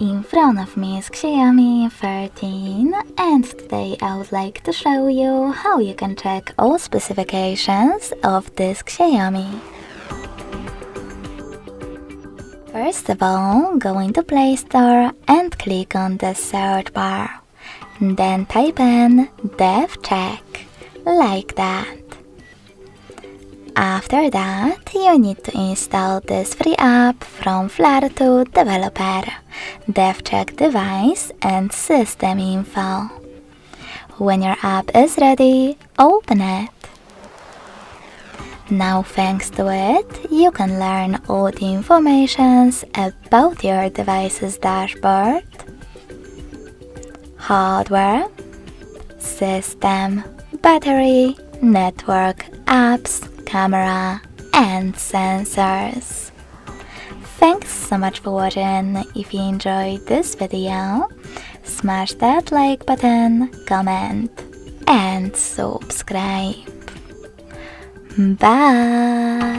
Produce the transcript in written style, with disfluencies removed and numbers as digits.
In front of me is XIAOMI 13, and today I would like to show you how you can check all specifications of this XIAOMI. First of all, go into Play Store and click on the search bar. Then type in DevCheck, like that. After that, you need to install this free app from Flutter developer, DevCheck device and system info. When your app is ready, open it. Now thanks to it, you can learn all the information about your device's dashboard, hardware, system, battery, network, apps, camera, and sensors. Thanks so much for watching. If you enjoyed this video, smash that like button, comment, and subscribe. Bye!